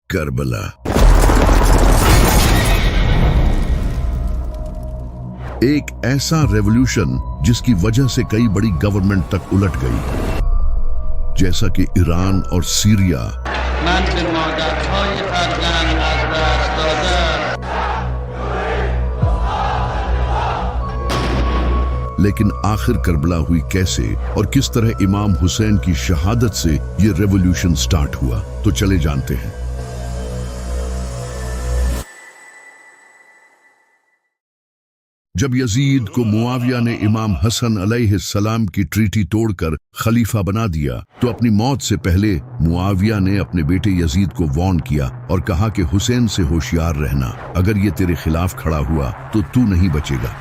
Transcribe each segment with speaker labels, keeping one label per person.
Speaker 1: کربلا ایک ایسا ریولوشن جس کی وجہ سے کئی بڑی گورنمنٹ تک الٹ گئی، جیسا کہ ایران اور سیریا۔
Speaker 2: من به مادرهای فرزند از دست داده‌ام.
Speaker 1: لیکن آخر کربلا ہوئی کیسے اور کس طرح امام حسین کی شہادت سے یہ ریولوشن سٹارٹ ہوا، تو چلے جانتے ہیں۔ جب یزید کو معاویہ نے امام حسن علیہ السلام کی ٹریٹی توڑ کر خلیفہ بنا دیا تو اپنی موت سے پہلے معاویہ نے اپنے بیٹے یزید کو وارن کیا اور کہا کہ حسین سے ہوشیار رہنا، اگر یہ تیرے خلاف کھڑا ہوا تو تو نہیں بچے گا۔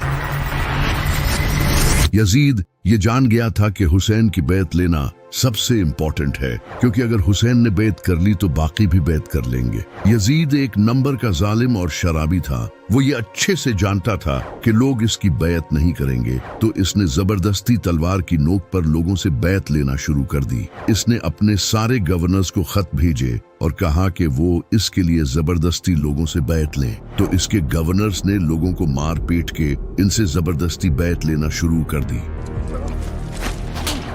Speaker 1: یزید یہ جان گیا تھا کہ حسین کی بیعت لینا سب سے امپورٹنٹ ہے، کیونکہ اگر حسین نے بیعت کر لی تو باقی بھی بیعت کر لیں گے۔ یزید ایک نمبر کا ظالم اور شرابی تھا، وہ یہ اچھے سے جانتا تھا کہ لوگ اس کی بیعت نہیں کریں گے، تو اس نے زبردستی تلوار کی نوک پر لوگوں سے بیعت لینا شروع کر دی۔ اس نے اپنے سارے گورنرز کو خط بھیجے اور کہا کہ وہ اس کے لیے زبردستی لوگوں سے بیعت لیں، تو اس کے گورنرز نے لوگوں کو مار پیٹ کے ان سے زبردستی بیعت لینا شروع کر دی۔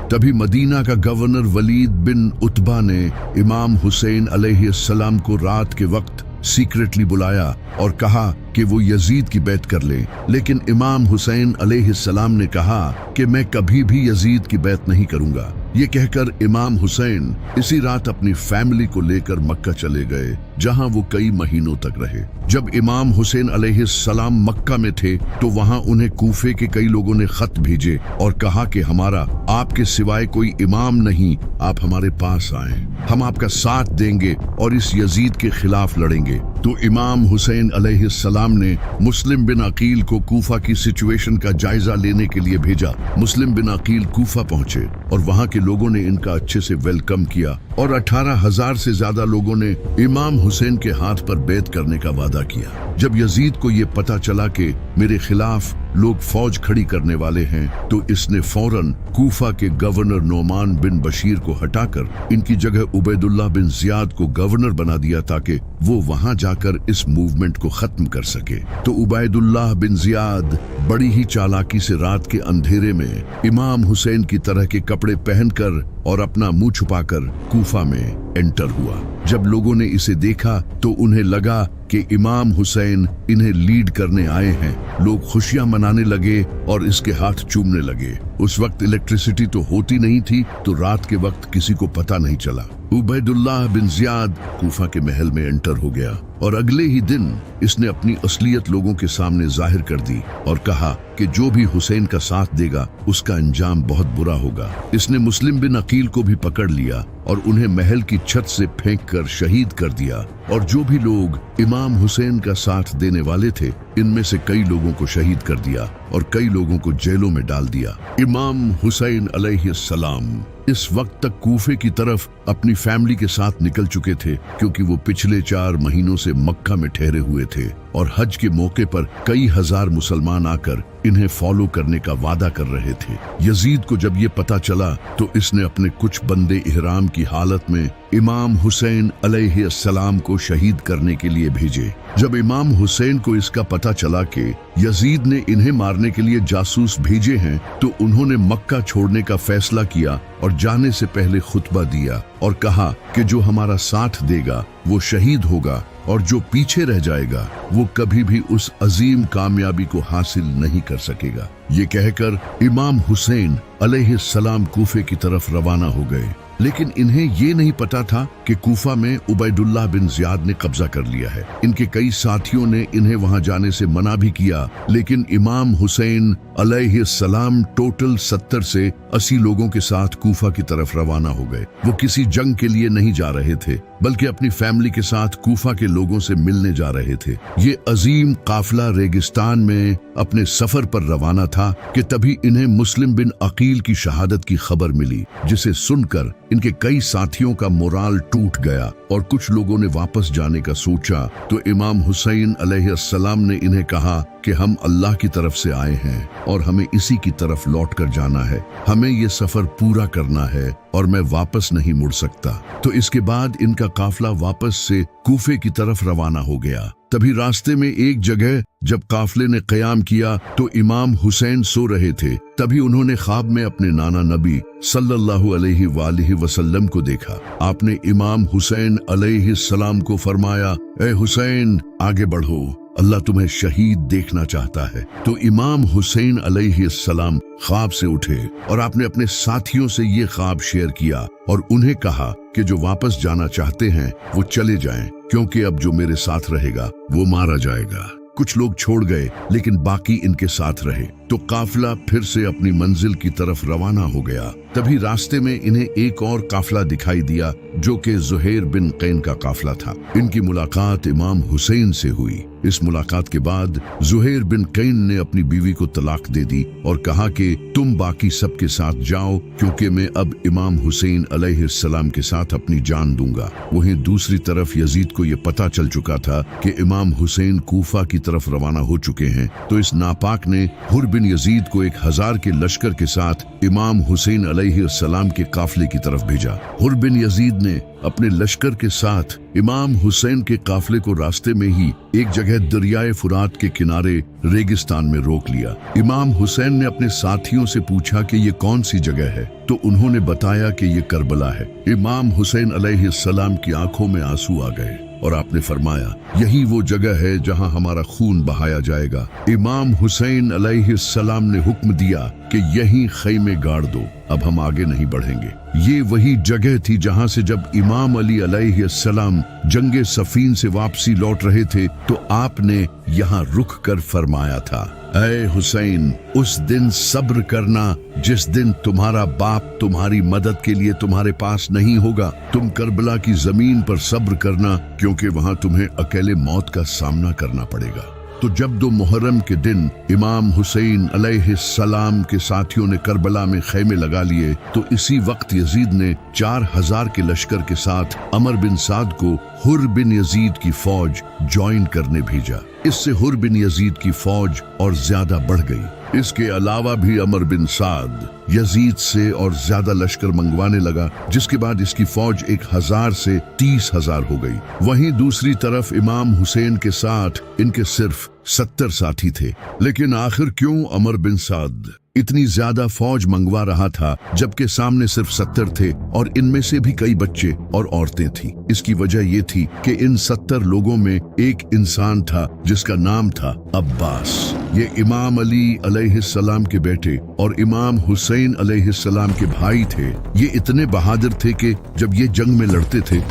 Speaker 1: تبھی مدینہ کا گورنر ولید بن عتبہ نے امام حسین علیہ السلام کو رات کے وقت سیکریٹلی بلایا اور کہا کہ وہ یزید کی بیعت کر لیں، لیکن امام حسین علیہ السلام نے کہا کہ میں کبھی بھی یزید کی بیعت نہیں کروں گا۔ یہ کہہ کر امام حسین اسی رات اپنی فیملی کو لے کر مکہ چلے گئے، جہاں وہ کئی مہینوں تک رہے۔ جب امام حسین علیہ السلام مکہ میں تھے تو وہاں انہیں کوفے کے کئی لوگوں نے خط بھیجے اور کہا کہ ہمارا آپ کے سوائے کوئی امام نہیں، آپ ہمارے پاس آئیں، ہم آپ کا ساتھ دیں گے اور اس یزید کے خلاف لڑیں گے۔ تو امام حسین علیہ السلام نے مسلم بن عقیل کو کوفہ کی سچویشن کا جائزہ لینے کے لیے بھیجا۔ مسلم بن عقیل کوفہ پہنچے اور وہاں کے لوگوں نے ان کا اچھے سے ویلکم کیا اور 18,000 سے زیادہ لوگوں نے امام حسین کے ہاتھ پر بیعت کرنے کا وعدہ کیا۔ جب یزید کو یہ پتا چلا کہ میرے خلاف لوگ فوج کھڑی کرنے والے ہیں تو اس نے فوراً کوفہ کے گورنر نعمان بن بشیر کو ہٹا کر ان کی جگہ عبید اللہ بن زیاد کو گورنر بنا دیا تاکہ وہ وہاں جا کر اس موومنٹ کو ختم کر سکے۔ تو عبید اللہ بن زیاد بڑی ہی چالاکی سے رات کے اندھیرے میں امام حسین کی طرح کے کپڑے پہن کر اور اپنا منہ چھپا کر کوفہ میں انٹر ہوا۔ جب لوگوں نے اسے دیکھا تو انہیں لگا کہ امام حسین انہیں لیڈ کرنے آئے ہیں، لوگ خوشیاں منانے لگے اور اس کے ہاتھ چومنے لگے۔ اس وقت الیکٹریسٹی تو ہوتی نہیں تھی تو رات کے وقت کسی کو پتہ نہیں چلا۔ عبید اللہ بن زیاد کوفہ کے محل میں انٹر ہو گیا اور اگلے ہی دن اس نے اپنی اصلیت لوگوں کے سامنے ظاہر کر دی اور کہا کہ جو بھی حسین کا ساتھ دے گا اس کا انجام بہت برا ہوگا۔ اس نے مسلم بن عقیل کو بھی پکڑ لیا اور انہیں محل کی چھت سے پھینک کر شہید کر دیا، اور جو بھی لوگ امام حسین کا ساتھ دینے والے تھے ان میں سے کئی لوگوں کو شہید کر دیا اور کئی لوگوں کو جیلوں میں ڈال دیا۔ امام حسین علیہ السلام اس وقت تک کوفے کی طرف اپنی فیملی کے ساتھ نکل چکے تھے، کیونکہ وہ پچھلے 4 مہینوں سے مکہ میں ٹھہرے ہوئے تھے اور حج کے موقع پر کئی ہزار مسلمان آ کر انہیں فالو کرنے کا وعدہ کر رہے تھے۔ یزید کو جب یہ پتا چلا تو اس نے اپنے کچھ بندے احرام کی حالت میں امام حسین علیہ السلام کو شہید کرنے کے لیے بھیجے۔ جب امام حسین کو اس کا پتا چلا کہ یزید نے انہیں مارنے کے لیے جاسوس بھیجے ہیں تو انہوں نے مکہ چھوڑنے کا فیصلہ کیا اور جانے سے پہلے خطبہ دیا اور کہا کہ جو ہمارا ساتھ دے گا وہ شہید ہوگا اور جو پیچھے رہ جائے گا وہ کبھی بھی اس عظیم کامیابی کو حاصل نہیں کر سکے گا۔ یہ کہہ کر امام حسین علیہ السلام کوفے کی طرف روانہ ہو گئے، لیکن انہیں یہ نہیں پتا تھا کہ کوفہ میں عبید اللہ بن زیاد نے قبضہ کر لیا ہے۔ ان کے کئی ساتھیوں نے انہیں وہاں جانے سے منع بھی کیا، لیکن امام حسین علیہ السلام ٹوٹل 70 سے 80 لوگوں کے ساتھ کوفہ کی طرف روانہ ہو گئے۔ وہ کسی جنگ کے لیے نہیں جا رہے تھے بلکہ اپنی فیملی کے ساتھ کوفہ کے لوگوں سے ملنے جا رہے تھے۔ یہ عظیم قافلہ ریگستان میں اپنے سفر پر روانہ تھا کہ تبھی انہیں مسلم بن عقیل کی شہادت کی خبر ملی، جسے سن کر इनके कई साथियों का मोराल टूट गया और कुछ लोगों ने वापस जाने का सोचा। तो इमाम हुसैन अलैहिस्सलाम ने इन्हें कहा कि हम अल्लाह की तरफ से आए हैं और हमें इसी की तरफ लौट कर जाना है। हमें ये सफर पूरा करना है और मैं वापस नहीं मुड़ सकता। तो इसके बाद इनका काफिला वापस से कूफे की तरफ रवाना हो गया। तभी रास्ते में एक जगह जब काफिले ने क़याम किया तो इमाम हुसैन सो रहे थे। तभी उन्होंने ख्वाब में अपने नाना नबी सल्लल्लाहु अलैहि वसल्लम को देखा। आपने इमाम हुसैन अलैहिस्सलाम को फरमाया, ए हुसैन आगे बढ़ो, अल्लाह तुम्हें शहीद देखना चाहता है। तो इमाम हुसैन अलैहिस्सलाम ख्वाब से उठे और आपने अपने साथियों से ये ख्वाब शेयर किया और उन्हें कहा कि जो वापस जाना चाहते हैं वो चले जाएं, क्योंकि अब जो मेरे साथ रहेगा वो मारा जाएगा। कुछ लोग छोड़ गए लेकिन बाकी इनके साथ रहे। तो काफिला फिर से अपनी मंजिल की तरफ रवाना हो गया। तभी रास्ते में इन्हें एक और काफिला दिखाई दिया जो कि ज़ुहैर बिन कैन का काफिला था। इनकी मुलाकात इमाम हुसैन से हुई। इस मुलाकात के बाद ज़ुहैर बिन कैन ने अपनी बीवी को तलाक दे दी और कहा कि तुम बाकी सबके साथ जाओ, क्योंकि मैं अब इमाम हुसैन अलैहिस्सलाम के साथ अपनी जान दूंगा। वहीं दूसरी तरफ यजीद को यह पता चल चुका था कि इमाम हुसैन कूफा की तरफ रवाना हो चुके हैं। तो इस नापाक ने हुर बिन यजीद को 1000 के लश्कर के साथ इमाम हुसैन अलैहिस्सलाम के काफिले की तरफ भेजा। हुर बिन यजीद ने अपने लश्कर के साथ इमाम हुसैन के काफिले को रास्ते में ही एक जगह दरियाए फुरात के किनारे रेगिस्तान में रोक लिया। इमाम हुसैन ने अपने साथियों से पूछा कि ये कौन सी जगह है, तो उन्होंने बताया कि ये करबला है। इमाम हुसैन अलैहिस्सलाम की आंखों में आंसू आ गए और आपने फरमाया, यही वो जगह है जहां हमारा खून बहाया जाएगा। इमाम हुसैन अलैहिस्सलाम ने हुक्म दिया कि यहीं खैमे गाड़ दो, अब हम आगे नहीं बढ़ेंगे। ये वही जगह थी जहां से जब इमाम अली अलैहिस्सलाम जंगे सफीन से वापसी लौट रहे थे तो आपने यहाँ रुक कर फरमाया था, ऐ हुसैन, उस दिन सब्र करना जिस दिन तुम्हारा बाप तुम्हारी मदद के लिए तुम्हारे पास नहीं होगा। तुम करबला की जमीन पर सब्र करना, क्योंकि वहां तुम्हें अकेले मौत का सामना करना पड़ेगा। तो जब 2 मुहर्रम के दिन इमाम हुसैन अलैहिस्सलाम के साथियों ने करबला में खैमे लगा लिए तो इसी वक्त यजीद ने 4000 के लश्कर के साथ अमर बिन साद को हुर बिन यजीद की फौज ज्वाइन करने भेजा। इससे हुर बिन यजीद की फौज और ज्यादा बढ़ गई। इसके अलावा भी अमर बिन साद यजीद से और ज्यादा लश्कर मंगवाने लगा, जिसके बाद इसकी फौज 1000 से 30,000 हो गई। वहीं दूसरी तरफ इमाम हुसैन के साथ इनके सिर्फ 70 साथी थे। लेकिन आखिर क्यों अमर बिन साद इतनी ज्यादा फौज मंगवा रहा था जबकि सामने सिर्फ 70 थे और इनमें से भी कई बच्चे और औरतें थीं? इसकी वजह ये थी कि इन 70 लोगों में एक इंसान था जिसका नाम था अब्बास। ये इमाम अली अलैहिस्सलाम के बेटे और इमाम हुसैन अलैहिस्सलाम के भाई थे। ये इतने बहादुर थे कि जब ये जंग में लड़ते थे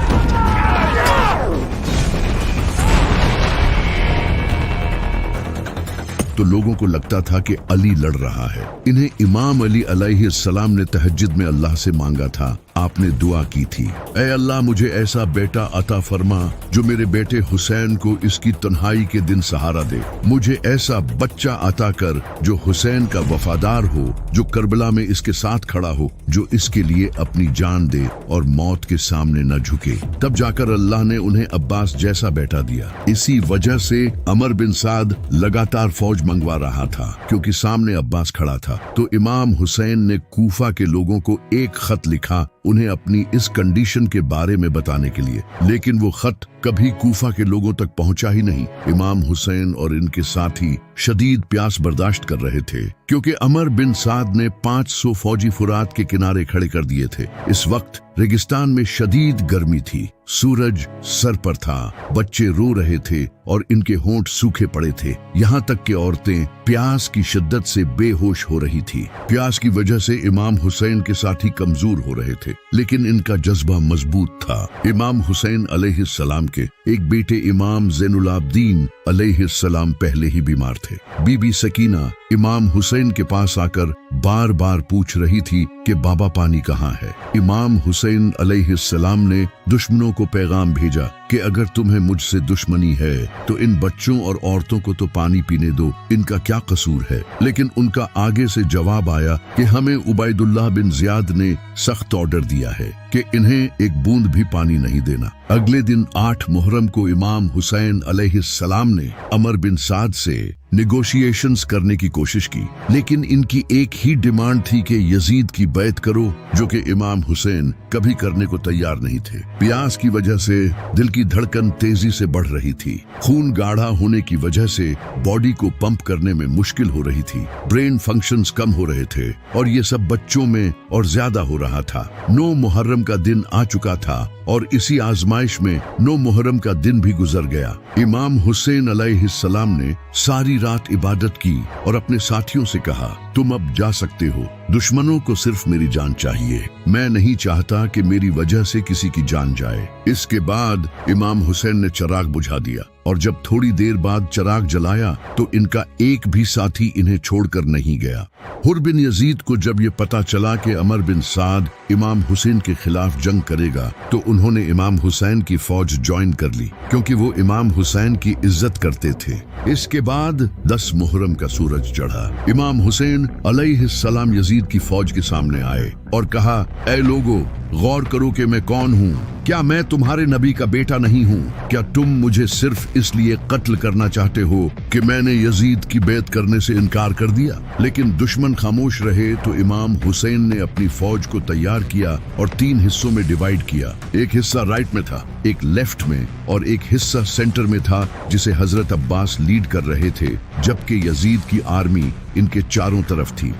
Speaker 1: तो लोगों को लगता था कि अली लड़ रहा है। इन्हें इमाम अली अलैहिस्सलाम ने तहज्जुद में अल्लाह से मांगा था। आपने दुआ की थी, ऐ अल्लाह, मुझे ऐसा बेटा अता फरमा जो मेरे बेटे हुसैन को इसकी तन्हाई के दिन सहारा दे। मुझे ऐसा बच्चा अता कर जो हुसैन का वफादार हो, जो करबला में इसके साथ खड़ा हो, जो इसके लिए अपनी जान दे और मौत के सामने न झुके। तब जाकर अल्लाह ने उन्हें अब्बास जैसा बेटा दिया। इसी वजह से अमर बिन साद लगातार फौज मंगवा रहा था, क्योंकि सामने अब्बास खड़ा था। तो इमाम हुसैन ने कूफा के लोगों को एक खत लिखा उन्हें अपनी इस कंडीशन के बारे में बताने के लिए, लेकिन वो खत कभी कूफा के लोगों तक पहुंचा ही नहीं। इमाम हुसैन और इनके साथी शदीद प्यास बर्दाश्त कर रहे थे, क्योंकि अमर बिन साद ने 500 फौजी फुरात के किनारे खड़े कर दिए थे। इस वक्त रेगिस्तान में शदीद गर्मी थी, सूरज सर पर था, बच्चे रो रहे थे और इनके होंठ सूखे पड़े थे। यहाँ तक कि औरतें प्यास की शिद्दत से बेहोश हो रही थी। प्यास की वजह से इमाम हुसैन के साथी कमजोर हो रहे थे, लेकिन इनका जज्बा मजबूत था। इमाम हुसैन अलैहिस्सलाम के एक बेटे इमाम ज़ैनुलाब्दीन अलैहिस्सलाम पहले ही बीमार थे। बीबी सकीना इमाम हुसैन के पास आकर बार बार पूछ रही थी कि बाबा पानी कहाँ है। इमाम हुसैन अलैहिस्सलाम ने दुश्मनों को पैगाम भेजा कि अगर तुम्हें मुझसे दुश्मनी है तो इन बच्चों और औरतों को तो पानी पीने दो, इनका क्या कसूर है। लेकिन उनका आगे से जवाब आया कि हमें उबैदुल्लाह बिन ज़ियाद ने सख्त ऑर्डर दिया है कि इन्हें एक बूंद भी पानी नहीं देना। अगले दिन 8 मुहर्रम को इमाम हुसैन अलैहिस्सलाम ने अमर बिन साद से निगोशिएशंस करने की कोशिश की, लेकिन इनकी एक ही डिमांड थी कि यजीद की बैत करो, जो कि इमाम हुसैन कभी करने को तैयार नहीं थे। प्यास की वजह से दिल की धड़कन तेजी से बढ़ रही थी, खून गाढ़ा होने की वजह से बॉडी को पंप करने में मुश्किल हो रही थी, ब्रेन फंक्शंस कम हो रहे थे और ये सब बच्चों में और ज्यादा हो रहा था। 9 मुहर्रम का दिन आ चुका था और इसी आजमाइश में 9 मुहर्रम का दिन भी गुजर गया। इमाम हुसैन अलैहिस्सलाम ने सारी रात इबादत की और अपने साथियों से कहा, तुम अब जा सकते हो, दुश्मनों को सिर्फ मेरी जान चाहिए, मैं नहीं चाहता कि मेरी वजह से किसी की जान जाए। इसके बाद इमाम हुसैन ने चिराग बुझा दिया और जब थोड़ी देर बाद चिराग जलाया तो इनका एक भी साथी इन्हें छोड़कर नहीं गया। हुर बिन यजीद को जब ये पता चला कि अमर बिन साद इमाम हुसैन के खिलाफ जंग करेगा तो उन्होंने इमाम हुसैन की फौज ज्वाइन कर ली, क्योंकि वो इमाम हुसैन की इज्जत करते थे। इसके बाद 10 मुहर्रम का सूरज चढ़ा। इमाम हुसैन अलैहिस्सलाम यजीद की फौज के सामने आए और कहा, ऐ लोगो, गौर करो कि मैं कौन हूँ। क्या मैं तुम्हारे नबी का बेटा नहीं हूँ? क्या तुम मुझे सिर्फ इसलिए कत्ल करना चाहते हो कि मैंने यजीद की बैत करने से इनकार कर दिया? लेकिन दुश्मन खामोश रहे तो इमाम हुसैन ने अपनी फौज को तैयार किया और 3 हिस्सों में डिवाइड किया। एक हिस्सा राइट में था, एक लेफ्ट में और एक हिस्सा सेंटर में था, जिसे हजरत अब्बास लीड कर रहे थे, जबकि यजीद की आर्मी इनके चारों तरफ थी।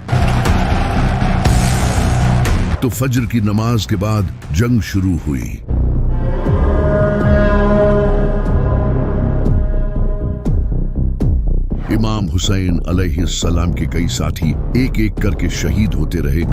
Speaker 1: तो फज्र की नमाज के बाद जंग शुरू हुई। इमाम हुसैन अलैहिस्सलाम के कई साथी एक एक करके शहीद होते रहे।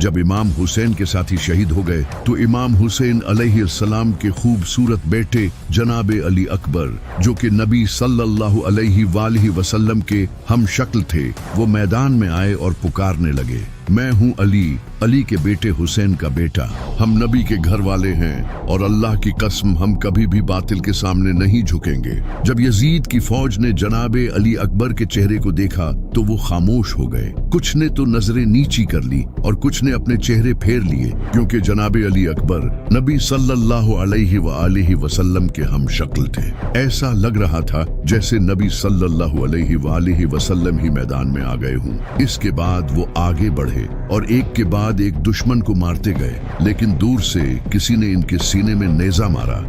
Speaker 1: जब इमाम हुसैन के साथी शहीद हो गए तो इमाम हुसैन अलैहिस्सलाम के खूबसूरत बेटे जनाबे अली अकबर, जो कि नबी सल्लल्लाहु अलैहि वसल्लम के हम शक्ल थे, वो मैदान में आए और पुकारने लगे, मैं हूँ अली, अली के बेटे हुसैन का बेटा। हम नबी के घर वाले हैं और अल्लाह की कसम हम कभी भी बातिल के सामने नहीं झुकेंगे। जब यजीद की फौज ने जनाबे अली अकबर के चेहरे को देखा तो वो खामोश हो गए। कुछ ने तो नजरें नीची कर ली और कुछ ने अपने चेहरे फेर लिए, क्योंकि जनाबे अली अकबर नबी सल्लल्लाहु अलैहि वसल्लम के हम शक्ल थे। ऐसा लग रहा था जैसे नबी सल्लल्लाहु अलैहि वसल्लम ही मैदान में आ गए हों। इसके बाद वो आगे बढ़े और एक के बाद एक दुश्मन को मारते गए, लेकिन दूर से किसी ने इनके सीने में नेजा मारा,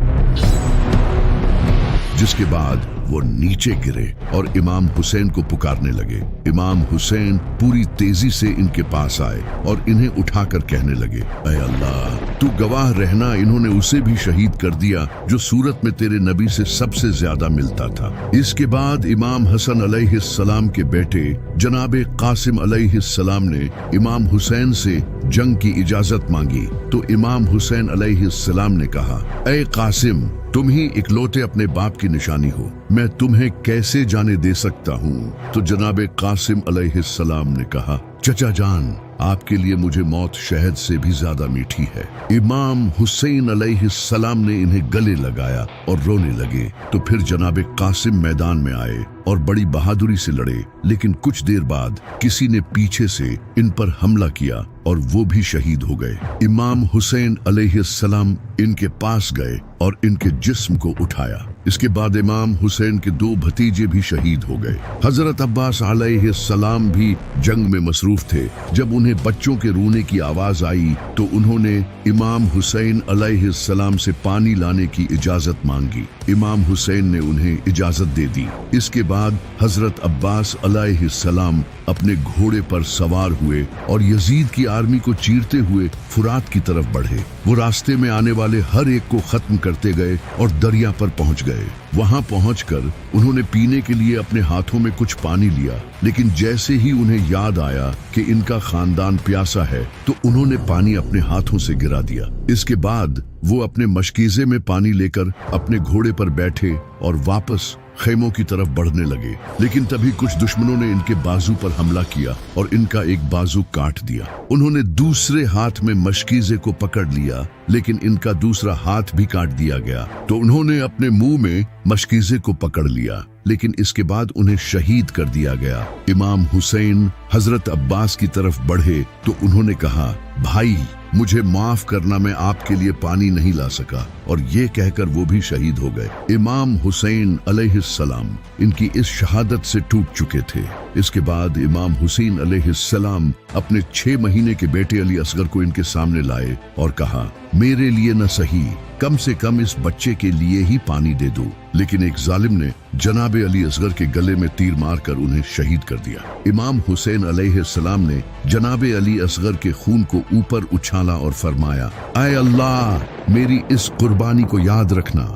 Speaker 1: जिसके बाद वो नीचे गिरे और इमाम हुसैन को पुकारने लगे। इमाम हुसैन पूरी तेजी से इनके पास आए और इन्हें उठाकर कहने लगे, ऐ अल्लाह, तू गवाह रहना, इन्होंने उसे भी शहीद कर दिया जो सूरत में तेरे नबी से सबसे ज्यादा मिलता था। इसके बाद इमाम हसन अलैहिस्सलाम के बेटे जनाबे कासिम अलैहिस्सलाम ने इमाम हुसैन से जंग की इजाजत मांगी तो इमाम हुसैन अलैहिस्सलाम ने कहा, ऐ कासिम, तुम ही इकलौते अपने बाप की निशानी हो, मैं तुम्हें कैसे जाने दे सकता हूँ? तो जनाबे कासिम अलैहिस्सलाम ने कहा, चचा जान, आपके लिए मुझे मौत शहद से भी ज्यादा मीठी है। इमाम हुसैन अलैहिस्सलाम ने इन्हें गले लगाया और रोने लगे। तो फिर जनाबे कासिम मैदान में आए और बड़ी बहादुरी से लड़े, लेकिन कुछ देर बाद किसी ने पीछे से इन पर हमला किया और वो भी शहीद हो गए। इमाम हुसैन अलैहिस्सलाम इनके पास गए और इनके जिस्म को उठाया। इसके बाद इमाम हुसैन के 2 भतीजे भी शहीद हो गए। हजरत अब्बास अलैहिस्सलाम भी जंग में मसरूफ थे। जब उन्हें बच्चों के रोने की आवाज आई तो उन्होंने इमाम हुसैन अलैहिस्सलाम से पानी लाने की इजाजत मांगी। इमाम हुसैन ने उन्हें इजाजत दे दी। इसके बाद हजरत अब्बास अलैहिस्सलाम अपने घोड़े पर सवार हुए और यजीद की आर्मी को चीरते हुए फुरात की तरफ बढ़े। वो रास्ते में आने वाले हर एक को खत्म करते गए और दरिया पर पहुंच गए। वहां पहुंचकर उन्होंने पीने के लिए अपने हाथों में कुछ पानी लिया, लेकिन जैसे ही उन्हें याद आया कि इनका खानदान प्यासा है तो उन्होंने पानी अपने हाथों से गिरा दिया। इसके बाद वो अपने मशकीजे में पानी लेकर अपने घोड़े पर बैठे और वापस खेमों की तरफ बढ़ने लगे, लेकिन तभी कुछ दुश्मनों ने इनके बाजू पर हमला किया और इनका एक बाजू काट दिया। उन्होंने दूसरे हाथ में मशकीजे को पकड़ लिया, लेकिन इनका दूसरा हाथ भी काट दिया गया। तो उन्होंने अपने मुंह में मशकीजे को पकड़ लिया, लेकिन इसके बाद उन्हें शहीद कर दिया गया। इमाम हुसैन हजरत अब्बास की तरफ बढ़े तो उन्होंने कहा, भाई मुझे माफ करना, मैं आपके लिए पानी नहीं ला सका, और ये कहकर वो भी शहीद हो गए। इमाम हुसैन अलैहिस्सलाम इनकी इस शहादत से टूट चुके थे। इसके बाद इमाम हुसैन अलैहिस्सलाम अपने 6 महीने के बेटे अली असगर को इनके सामने लाए और कहा, मेरे लिए न सही, कम से कम इस बच्चे के लिए ही पानी दे दो। लेकिन एक जालिम ने जनाबे अली असगर के गले में तीर मारकर उन्हें शहीद कर दिया। इमाम हुसैन अलैहिस्सलाम ने जनाबे अली असगर के खून को ऊपर उछाला और फरमाया, ऐ अल्लाह, मेरी इस कुर्बानी को याद रखना।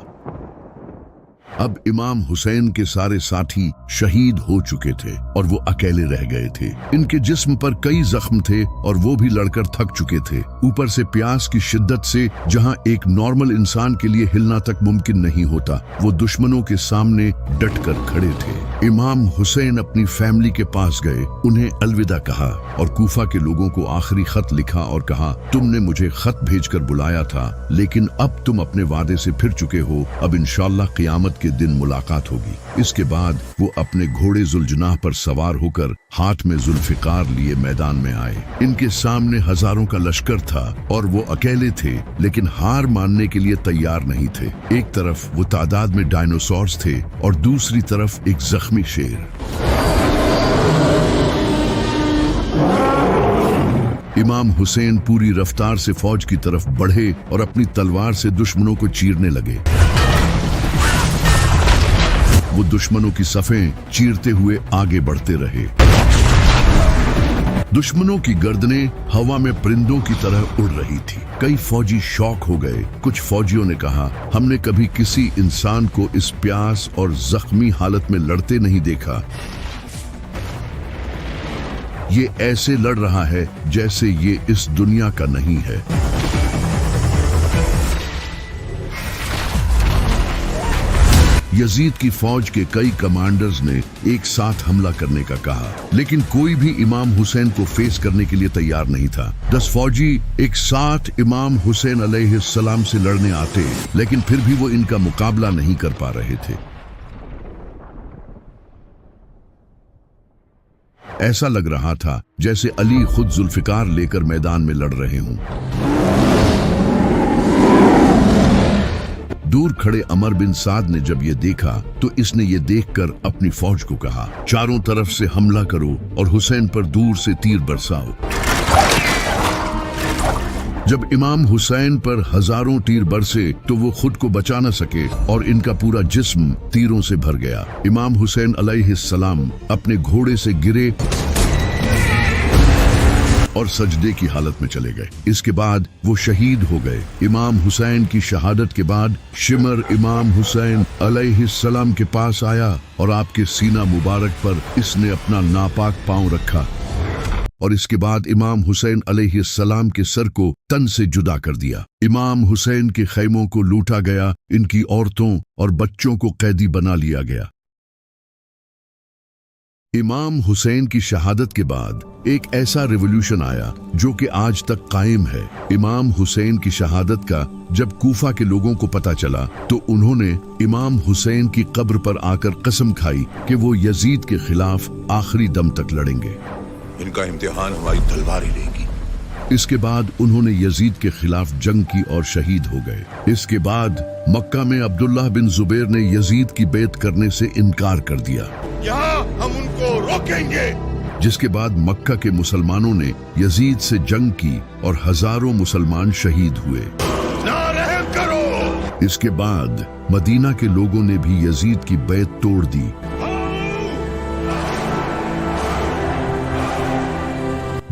Speaker 1: अब इमाम हुसैन के सारे साथी शहीद हो चुके थे और वो अकेले रह गए थे। इनके जिस्म पर कई जख्म थे और वो भी लड़कर थक चुके थे। ऊपर से प्यास की शिद्दत से जहां एक नॉर्मल इंसान के लिए हिलना तक मुमकिन नहीं होता, वो दुश्मनों के सामने डटकर खड़े थे। इमाम हुसैन अपनी फैमिली के पास गए, उन्हें अलविदा कहा और कूफा के लोगों को आखिरी खत लिखा और कहा, तुमने मुझे खत भेजकर बुलाया था, लेकिन अब तुम अपने वादे से फिर चुके हो। अब इंशाअल्लाह क़यामत के दिन मुलाकात होगी। इसके बाद वो अपने घोड़े जुल्जनाह पर सवार होकर हाथ में जुल्फिकार लिए मैदान में आए। इनके सामने हजारों का लश्कर था और वो अकेले थे, लेकिन हार मानने के लिए तैयार नहीं थे। एक तरफ वो तादाद में डायनासोर्स थे और दूसरी तरफ एक जख्मी शेर। इमाम हुसैन पूरी रफ्तार से फौज की तरफ बढ़े और अपनी तलवार से दुश्मनों को चीरने लगे। वो दुश्मनों की सफ़ें चीरते हुए आगे बढ़ते रहे। दुश्मनों की गर्दनें हवा में परिंदों की तरह उड़ रही थी। कई फौजी शौक हो गए। कुछ फौजियों ने कहा, हमने कभी किसी इंसान को इस प्यास और जख्मी हालत में लड़ते नहीं देखा। ये ऐसे लड़ रहा है जैसे ये इस दुनिया का नहीं है। यजीद की फौज के कई कमांडर्स ने एक साथ हमला करने का कहा, लेकिन कोई भी इमाम हुसैन को फेस करने के लिए तैयार नहीं था। 10 फौजी एक साथ इमाम हुसैन अलैहिस्सलाम से लड़ने आते, लेकिन फिर भी वो इनका मुकाबला नहीं कर पा रहे थे। ऐसा लग रहा था जैसे अली खुद जुल्फिकार लेकर मैदान में लड़ रहे हों। दूर खड़े अमर बिन साद ने जब ये देखा तो इसने ये देखकर अपनी फौज को कहा, चारों तरफ से हमला करो और हुसैन पर दूर से तीर बरसाओ। जब इमाम हुसैन पर हजारों तीर बरसे तो वो खुद को बचा न सके और इनका पूरा जिस्म तीरों से भर गया। इमाम हुसैन अलैहिस्सलाम अपने घोड़े से गिरे और सजदे की हालत में चले गए। इसके बाद वो शहीद हो गए। इमाम हुसैन की शहादत के बाद शिमर इमाम हुसैन अलैहिस्सलाम के पास आया और आपके सीना मुबारक पर इसने अपना नापाक पांव रखा और इसके बाद इमाम हुसैन अलैहिस्सलाम के सर को तन से जुदा कर दिया। इमाम हुसैन के खैमों को लूटा गया, इनकी औरतों और बच्चों को कैदी बना लिया गया। इमाम हुसैन की शहादत के बाद एक ऐसा रिवॉल्यूशन आया जो कि आज तक कायम है। इमाम हुसैन की शहादत का जब कूफा के लोगों को पता चला तो उन्होंने इमाम हुसैन की कब्र पर आकर कसम खाई कि वो यजीद के खिलाफ आखिरी दम तक लड़ेंगे।
Speaker 3: इनका इम्तिहान हमारी तलवार ही लेगी।
Speaker 1: इसके बाद उन्होंने यजीद के खिलाफ जंग की और शहीद हो गए। इसके बाद मक्का में अब्दुल्लाह बिन जुबैर ने यजीद की बैत करने से इनकार कर दिया।
Speaker 3: यहाँ हम उनको रोकेंगे।
Speaker 1: जिसके बाद मक्का के मुसलमानों ने यजीद से जंग की और हजारों मुसलमान शहीद हुए।
Speaker 3: ना रहम करो।
Speaker 1: इसके बाद मदीना के लोगों ने भी यजीद की बैत तोड़ दी।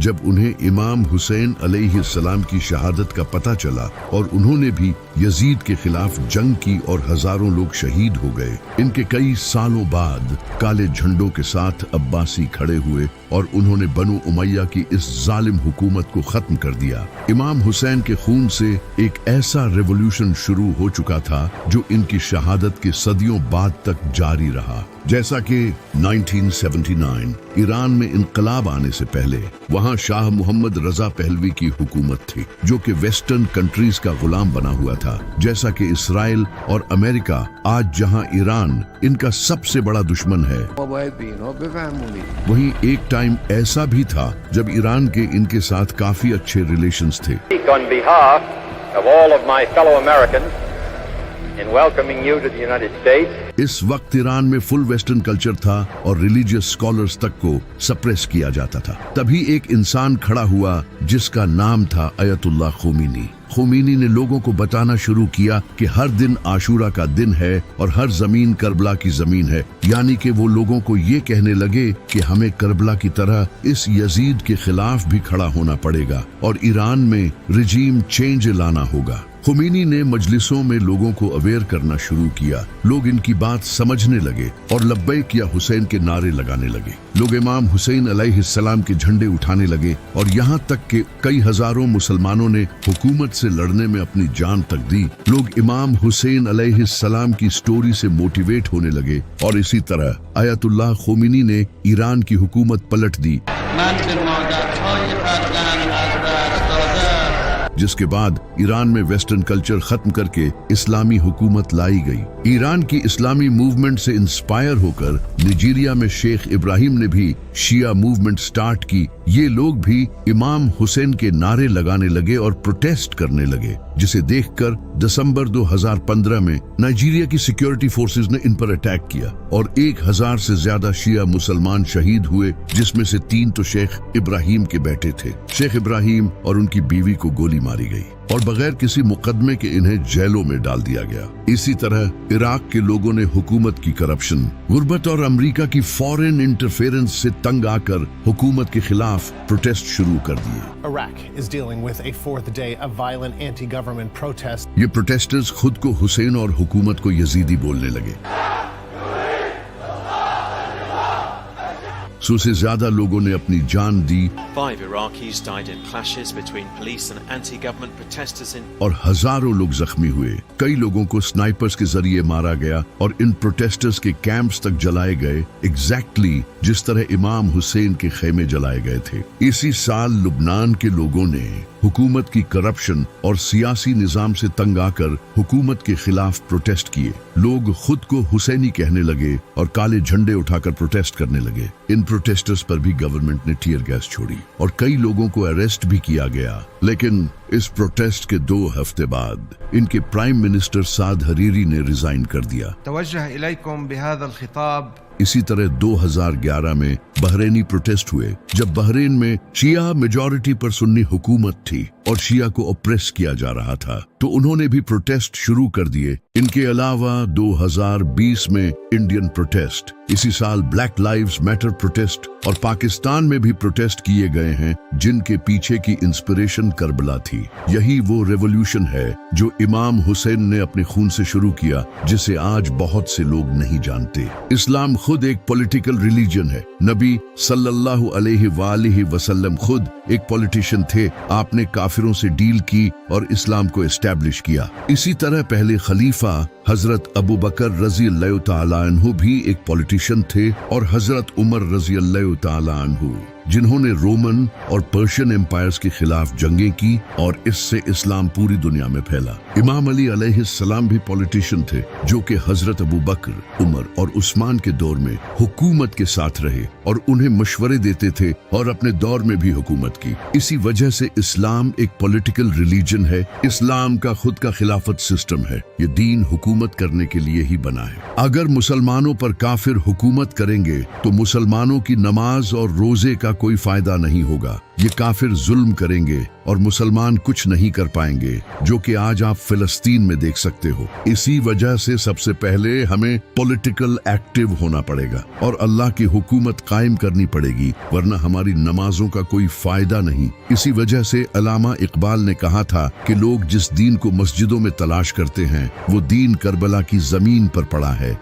Speaker 1: جب انہیں امام حسین علیہ السلام کی شہادت کا پتہ چلا اور انہوں نے بھی یزید کے خلاف جنگ کی اور ہزاروں لوگ شہید ہو گئے، ان کے کئی سالوں بعد کالے جھنڈوں کے ساتھ عباسی کھڑے ہوئے اور انہوں نے بنو امیہ کی اس ظالم حکومت کو ختم کر دیا۔ امام حسین کے خون سے ایک ایسا ریولوشن شروع ہو چکا تھا جو ان کی شہادت کے صدیوں بعد تک جاری رہا۔ جیسا کہ 1979 ایران میں انقلاب آنے سے پہلے وہاں شاہ محمد رضا پہلوی کی حکومت تھی جو کہ ویسٹرن کنٹریز کا غلام بنا ہوا تھا، جیسا کہ اسرائیل اور امریکہ آج جہاں ایران ان کا سب سے بڑا دشمن ہے، وہیں ایک ٹائم ایسا بھی تھا جب ایران کے ان کے ساتھ کافی اچھے ریلیشنز تھے۔
Speaker 4: On behalf of all of my fellow Americans in welcoming you to the United States.
Speaker 1: اس وقت ایران میں فل ویسٹرن کلچر تھا اور ریلیجیس اسکالرز تک کو سپریس کیا جاتا تھا۔ تبھی ایک انسان کھڑا ہوا جس کا نام تھا آیت اللہ خمینی۔ خمینی نے لوگوں کو بتانا شروع کیا کہ ہر دن عاشورہ کا دن ہے اور ہر زمین کربلا کی زمین ہے، یعنی کہ وہ لوگوں کو یہ کہنے لگے کہ ہمیں کربلا کی طرح اس یزید کے خلاف بھی کھڑا ہونا پڑے گا اور ایران میں رجیم چینج لانا ہوگا۔ خمینی نے مجلسوں میں لوگوں کو اویئر کرنا شروع کیا، لوگ ان کی بات سمجھنے لگے اور لبیک یا حسین کے نعرے لگانے لگے، لوگ امام حسین علیہ السلام کے جھنڈے اٹھانے لگے اور یہاں تک کہ کئی ہزاروں مسلمانوں نے حکومت سے لڑنے میں اپنی جان تک دی۔ لوگ امام حسین علیہ السلام کی سٹوری سے موٹیویٹ ہونے لگے اور اسی طرح آیت اللہ خمینی نے ایران کی حکومت پلٹ دی،
Speaker 2: من به مادرهای فرزند از دست داده
Speaker 1: جس کے بعد ایران میں ویسٹرن کلچر ختم کر کے اسلامی حکومت لائی گئی۔ ایران کی اسلامی موومنٹ سے انسپائر ہو کر نائجیریا میں شیخ ابراہیم نے بھی شیعہ موومنٹ سٹارٹ کی۔ یہ لوگ بھی امام حسین کے نعرے لگانے لگے اور پروٹیسٹ کرنے لگے، جسے دیکھ کر دسمبر 2015 میں نائجیریا کی سیکیورٹی فورسز نے ان پر اٹیک کیا اور 1000 سے زیادہ شیعہ مسلمان شہید ہوئے، جس میں سے 3 تو شیخ ابراہیم کے بیٹے تھے۔ شیخ ابراہیم اور ان کی بیوی کو گولی ماری گئی اور بغیر کسی مقدمے کے انہیں جیلوں میں ڈال دیا گیا۔ اسی طرح عراق کے لوگوں نے حکومت کی کرپشن، غربت اور امریکہ کی فورن انٹرفیرنس سے تنگ آ کر حکومت کے خلاف پروٹیسٹ شروع کر دیے۔
Speaker 5: Iraq is dealing with a fourth day of violent anti-government protests.
Speaker 1: یہ پروٹیسٹرز خود کو حسین اور حکومت کو یزیدی بولنے لگے۔ 100 سے زیادہ لوگوں نے اپنی جان دی
Speaker 6: 5 Iraqis died in clashes between police and anti-government protesters in
Speaker 1: اور ہزاروں لوگ زخمی ہوئے۔ کئی لوگوں کو سنائپرز کے ذریعے مارا گیا اور ان پروٹیسٹرز کے کیمپس تک جلائے گئے، ایگزیکٹلی جس طرح امام حسین کے خیمے جلائے گئے تھے۔ اسی سال لبنان کے لوگوں نے حکومت کی کرپشن اور سیاسی نظام سے تنگ آ کر حکومت کے خلاف پروٹیسٹ کیے۔ لوگ خود کو حسینی کہنے لگے اور کالے جھنڈے اٹھا کر پروٹیسٹ کرنے لگے۔ ان پروٹیسٹرز پر بھی گورنمنٹ نے ٹیئر گیس چھوڑی اور کئی لوگوں کو اریسٹ بھی کیا گیا، لیکن اس پروٹیسٹ کے 2 ہفتے بعد ان کے پرائم منسٹر سعد حریری نے ریزائن کر دیا۔
Speaker 7: توجه إليكم بهذا الخطاب
Speaker 1: اسی طرح 2011 میں بحرینی پروٹیسٹ ہوئے جب بحرین میں شیعہ میجورٹی پر سنی حکومت تھی اور شیعہ کو اپریس کیا جا رہا تھا، تو انہوں نے بھی پروٹیسٹ شروع کر دیے۔ ان کے علاوہ 2020 میں انڈین پروٹیسٹ، اسی سال بلیک لائیوز میٹر پروٹیسٹ اور پاکستان میں بھی پروٹیسٹ کیے گئے ہیں، جن کے پیچھے کی انسپریشن کربلا تھی۔ یہی وہ ریولوشن ہے جو امام حسین نے اپنے خون سے شروع کیا، جسے آج بہت سے لوگ نہیں جانتے۔ اسلام خود ایک پولیٹیکل ریلیجن ہے۔ نبی صلی اللہ علیہ وآلہ وسلم خود ایک پولیٹیشین تھے، آپ نے کافروں سے ڈیل کی اور اسلام کو اسٹیبلش کیا۔ اسی طرح پہلے خلیفہ حضرت ابو بکر رضی اللہ تعالیٰ عنہ بھی ایک پولیٹیشین تھے اور حضرت عمر رضی اللہ تعالیٰ عنہ، جنہوں نے رومن اور پرشین امپائرز کے خلاف جنگیں کی اور اس سے اسلام پوری دنیا میں پھیلا۔ امام علی علیہ السلام بھی پولیٹیشین تھے جو کہ حضرت ابو بکر، عمر اور عثمان کے دور میں حکومت کے ساتھ رہے اور انہیں مشورے دیتے تھے اور اپنے دور میں بھی حکومت کی۔ اسی وجہ سے اسلام ایک پولیٹیکل ریلیجن ہے۔ اسلام کا خود کا خلافت سسٹم ہے۔ یہ دین حکومت کرنے کے لیے ہی بنا ہے۔ اگر مسلمانوں پر کافر حکومت کریں گے تو مسلمانوں کی نماز اور روزے کا کوئی فائدہ نہیں ہوگا۔ ये काफिर जुल्म करेंगे और मुसलमान कुछ नहीं कर पाएंगे, जो कि आज आप फिलिस्तीन में देख सकते हो। इसी वजह से सबसे पहले हमें पॉलिटिकल एक्टिव होना पड़ेगा और अल्लाह की हुकूमत कायम करनी पड़ेगी, वरना हमारी नमाजों का कोई फायदा नहीं। इसी वजह से अल्लामा इकबाल ने कहा था कि लोग जिस दीन को मस्जिदों में तलाश करते हैं वो दीन करबला की जमीन पर पड़ा है।